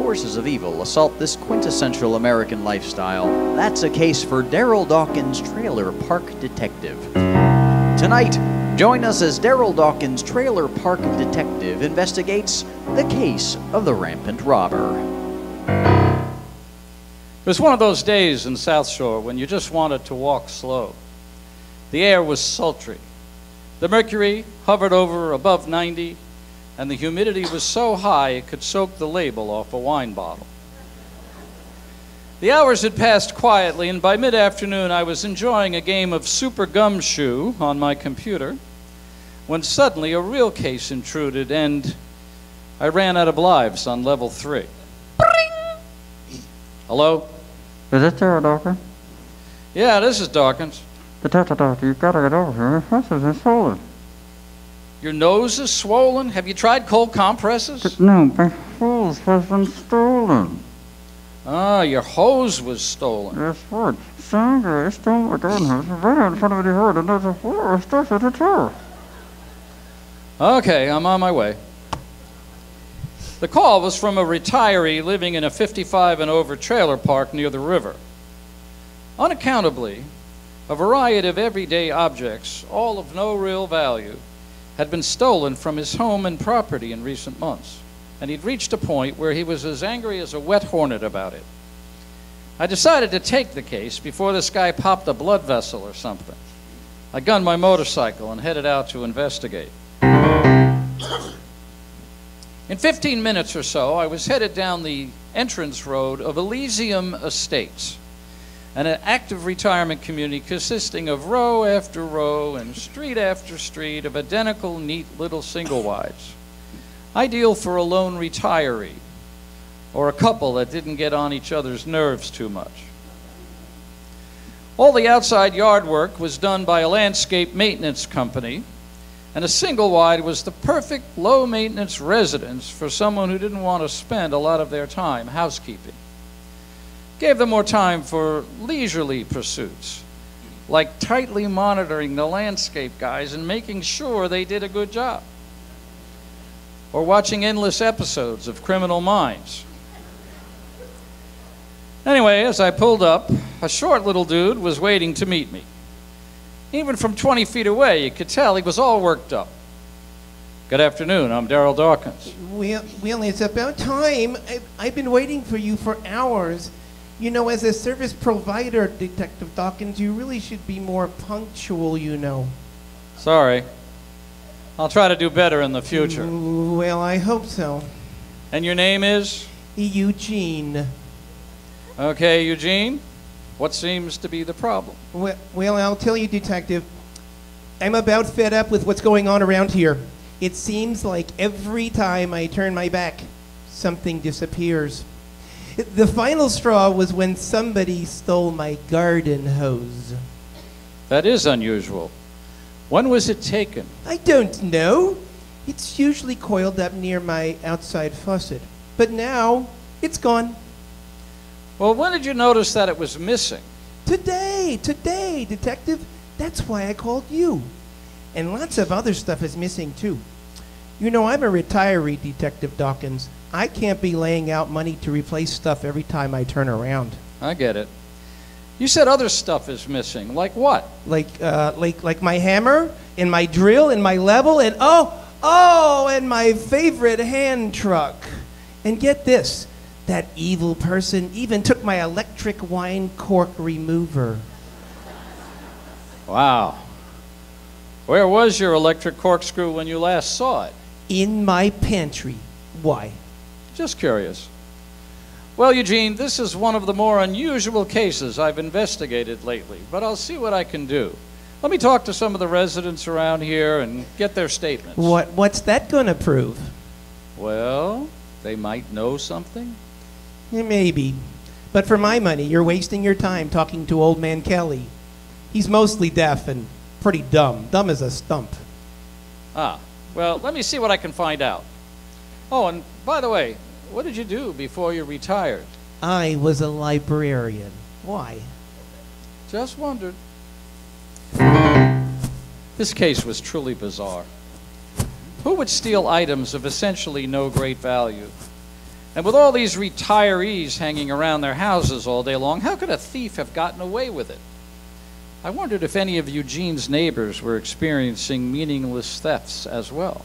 forces of evil assault this quintessential American lifestyle, that's a case for Darrel Dawkins, Trailer Park Detective. Tonight, join us as Darrel Dawkins, Trailer Park Detective, investigates the case of the Rampant Robber. It was one of those days in South Shore when you just wanted to walk slow. The air was sultry. The mercury hovered over above 90, and the humidity was so high it could soak the label off a wine bottle. The hours had passed quietly, and by mid-afternoon I was enjoying a game of Super Gumshoe on my computer when suddenly a real case intruded, and I ran out of lives on level 3. Hello? Is this Darrel Dawkins? Yeah, this is Dawkins. Detective, you've got to get over here. This is swollen. Your nose is swollen? Have you tried cold compresses? No, my hose has been stolen. Ah, your hose was stolen. That's right. Somebody stole my garden hose right in front of the yard, and there's a lot of stuff in it too. Okay, I'm on my way. The call was from a retiree living in a 55 and over trailer park near the river. Unaccountably, a variety of everyday objects, all of no real value, had been stolen from his home and property in recent months, and he'd reached a point where he was as angry as a wet hornet about it. I decided to take the case before this guy popped a blood vessel or something. I gunned my motorcycle and headed out to investigate. In 15 minutes or so, I was headed down the entrance road of Elysium Estates, an active retirement community consisting of row after row and street after street of identical, neat little single-wides, ideal for a lone retiree or a couple that didn't get on each other's nerves too much. All the outside yard work was done by a landscape maintenance company, and a single-wide was the perfect low-maintenance residence for someone who didn't want to spend a lot of their time housekeeping. Gave them more time for leisurely pursuits, like tightly monitoring the landscape guys and making sure they did a good job, or watching endless episodes of Criminal Minds. Anyway, as I pulled up, a short little dude was waiting to meet me. Even from 20 feet away, you could tell he was all worked up. Good afternoon, I'm Darrel Dawkins. Well, it's about time. I've been waiting for you for hours. You know, as a service provider, Detective Dawkins, you really should be more punctual, you know. Sorry. I'll try to do better in the future. Well, I hope so. And your name is? Eugene. Okay, Eugene. What seems to be the problem? Well, I'll tell you, Detective. I'm about fed up with what's going on around here. It seems like every time I turn my back, something disappears. The final straw was when somebody stole my garden hose. That is unusual. When was it taken? I don't know. It's usually coiled up near my outside faucet. But now, it's gone. Well, when did you notice that it was missing? Today, Detective. That's why I called you. And lots of other stuff is missing, too. You know, I'm a retiree, Detective Dawkins. I can't be laying out money to replace stuff every time I turn around. I get it. You said other stuff is missing. Like what? Like my hammer, and my drill, and my level, and and my favorite hand truck. And get this, that evil person even took my electric wine cork remover. Wow. Where was your electric corkscrew when you last saw it? In my pantry. Why? Just curious. Well, Eugene, this is one of the more unusual cases I've investigated lately, but I'll see what I can do. Let me talk to some of the residents around here and get their statements. What's that gonna prove? Well, they might know something. Maybe. But for my money, you're wasting your time talking to Old Man Kelly. He's mostly deaf and pretty dumb. Dumb as a stump. Ah, well, let me see what I can find out. Oh, and by the way, what did you do before you retired? I was a librarian. Why? Just wondered. This case was truly bizarre. Who would steal items of essentially no great value? And with all these retirees hanging around their houses all day long, how could a thief have gotten away with it? I wondered if any of Eugene's neighbors were experiencing meaningless thefts as well.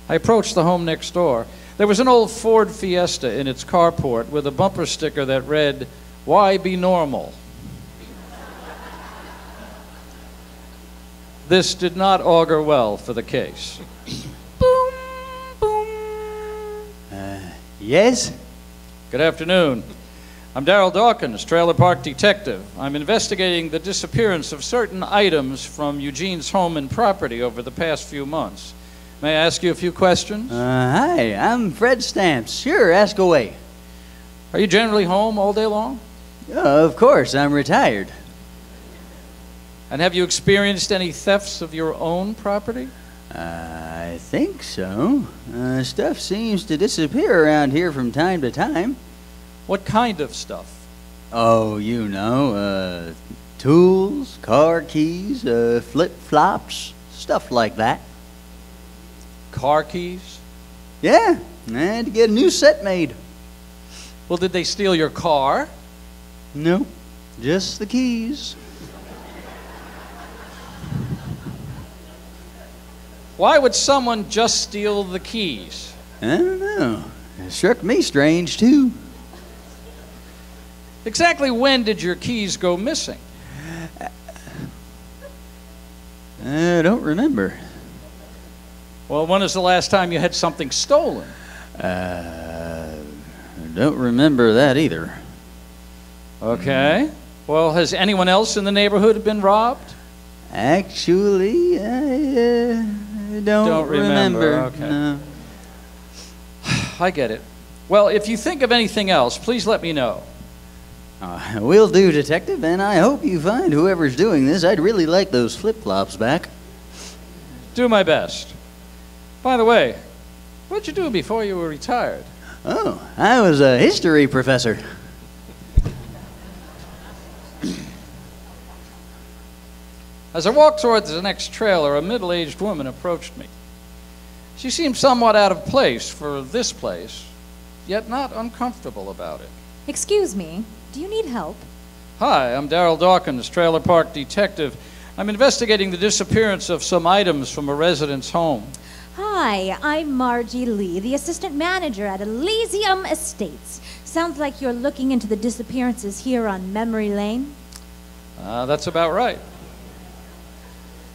I approached the home next door. There was an old Ford Fiesta in its carport with a bumper sticker that read, "Why be normal?" This did not augur well for the case. Boom, boom. Yes? Good afternoon. I'm Darrel Dawkins, Trailer Park Detective. I'm investigating the disappearance of certain items from Eugene's home and property over the past few months. May I ask you a few questions? Hi, I'm Fred Stamps. Sure, ask away. Are you generally home all day long? Of course, I'm retired. And have you experienced any thefts of your own property? I think so. Stuff seems to disappear around here from time to time. What kind of stuff? Oh, you know, tools, car keys, flip-flops, stuff like that. Car keys? Yeah, I had to get a new set made. Well, did they steal your car? No, just the keys. Why would someone just steal the keys? I don't know. It struck me strange, too. Exactly when did your keys go missing? I don't remember. Well, when was the last time you had something stolen? I don't remember that either. Okay. Well, has anyone else in the neighborhood been robbed? Actually, I don't remember. Okay. No. I get it. Well, if you think of anything else, please let me know. Will do, Detective, and I hope you find whoever's doing this. I'd really like those flip-flops back. Do my best. By the way, what'd you do before you were retired? Oh, I was a history professor. As I walked towards the next trailer, a middle-aged woman approached me. She seemed somewhat out of place for this place, yet not uncomfortable about it. Excuse me, do you need help? Hi, I'm Darrel Dawkins, Trailer Park Detective. I'm investigating the disappearance of some items from a resident's home. Hi, I'm Margie Lee, the assistant manager at Elysium Estates. Sounds like you're looking into the disappearances here on Memory Lane. That's about right.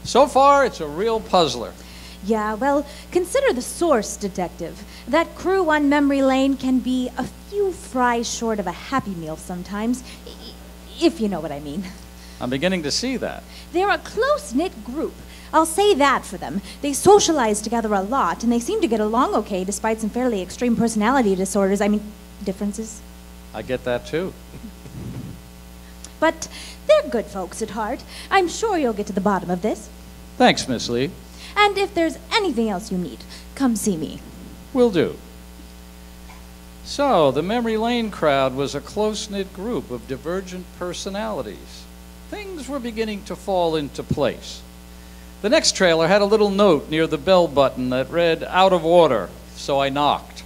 So far, it's a real puzzler. Yeah, well, consider the source, Detective. That crew on Memory Lane can be a few fries short of a Happy Meal sometimes, if you know what I mean. I'm beginning to see that. They're a close-knit group. I'll say that for them. They socialize together a lot, and they seem to get along okay despite some fairly extreme personality disorders. I mean, differences. I get that, too. But they're good folks at heart. I'm sure you'll get to the bottom of this. Thanks, Miss Lee. And if there's anything else you need, come see me. Will do. So, the Memory Lane crowd was a close-knit group of divergent personalities. Things were beginning to fall into place. The next trailer had a little note near the bell button that read, "Out of order," so I knocked.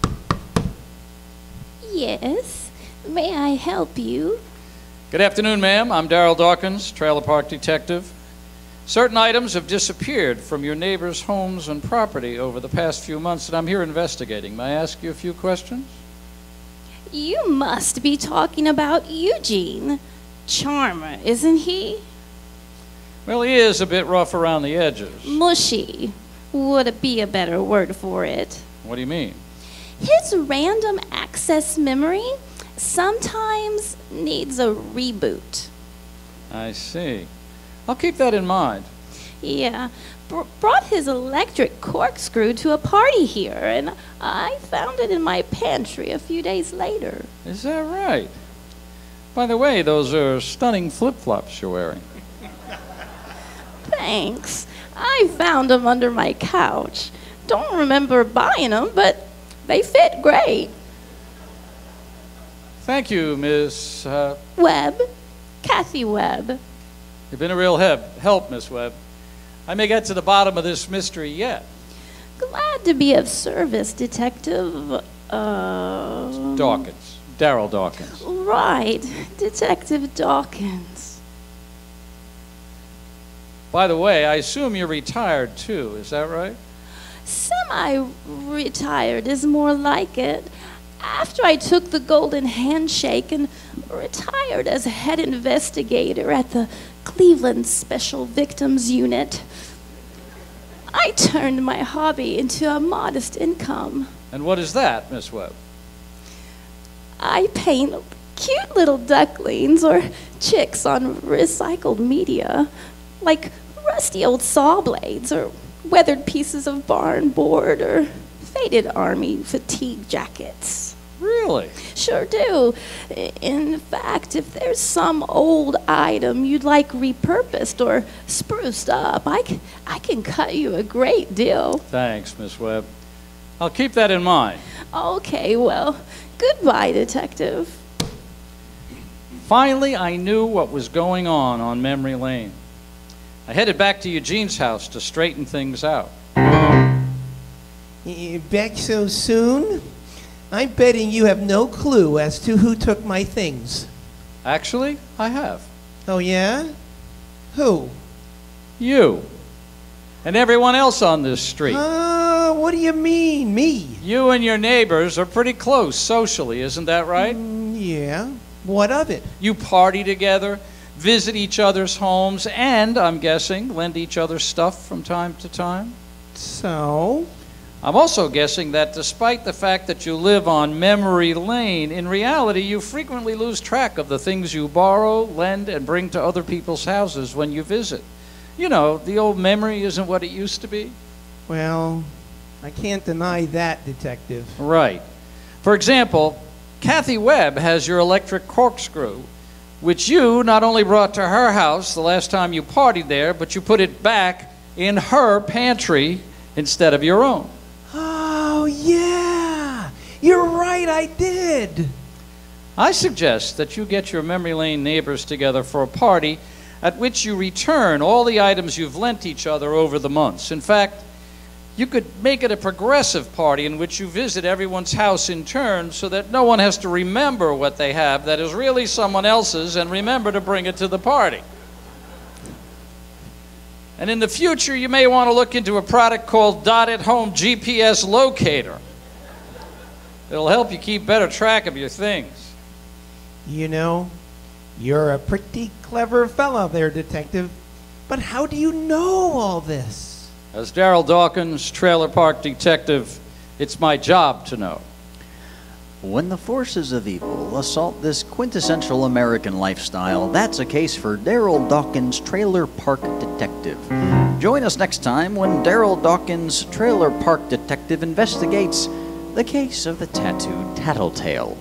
Yes, may I help you? Good afternoon, ma'am. I'm Darrel Dawkins, Trailer Park Detective. Certain items have disappeared from your neighbors' homes and property over the past few months, and I'm here investigating. May I ask you a few questions? You must be talking about Eugene. Charmer, isn't he? Well, he is a bit rough around the edges. Mushy would be a better word for it. What do you mean? His random access memory sometimes needs a reboot. I see. I'll keep that in mind. Yeah, brought his electric corkscrew to a party here, and I found it in my pantry a few days later. Is that right? By the way, those are stunning flip-flops you're wearing. Thanks. I found them under my couch. Don't remember buying them, but they fit great. Thank you, Miss... Webb. Kathy Webb. You've been a real help, Miss Webb. I may get to the bottom of this mystery yet. Glad to be of service, Detective. Dawkins. Darrel Dawkins. Right, Detective Dawkins. By the way, I assume you're retired too, is that right? Semi-retired is more like it. After I took the golden handshake and retired as head investigator at the Cleveland Special Victims Unit, I turned my hobby into a modest income. And what is that, Miss Webb? I paint cute little ducklings or chicks on recycled media, like rusty old saw blades or weathered pieces of barn board or faded army fatigue jackets. Really? Sure do. In fact, if there's some old item you'd like repurposed or spruced up, I can cut you a great deal. Thanks, Miss Webb. I'll keep that in mind. Okay, well, goodbye, Detective. Finally, I knew what was going on Memory Lane. I headed back to Eugene's house to straighten things out. Back so soon? I'm betting you have no clue as to who took my things. Actually, I have. Oh, yeah? Who? You. And everyone else on this street. What do you mean, me? You and your neighbors are pretty close socially, isn't that right? Yeah. What of it? You party together, visit each other's homes, and, I'm guessing, lend each other stuff from time to time? So? I'm also guessing that despite the fact that you live on Memory Lane, in reality you frequently lose track of the things you borrow, lend, and bring to other people's houses when you visit. You know, the old memory isn't what it used to be. Well, I can't deny that, Detective. Right. For example, Kathy Webb has your electric corkscrew, which you not only brought to her house the last time you partied there, but you put it back in her pantry instead of your own. Oh, yeah! You're right, I did! I suggest that you get your Memory Lane neighbors together for a party at which you return all the items you've lent each other over the months. In fact, you could make it a progressive party in which you visit everyone's house in turn so that no one has to remember what they have that is really someone else's and remember to bring it to the party. And in the future, you may want to look into a product called Dot-at-Home GPS Locator. It'll help you keep better track of your things. You know, you're a pretty clever fellow there, Detective. But how do you know all this? As Darrel Dawkins, trailer park detective, it's my job to know. When the forces of evil assault this quintessential American lifestyle, that's a case for Darrel Dawkins, Trailer Park Detective. Join us next time when Darrel Dawkins, Trailer Park Detective, investigates the case of the tattooed tattletale.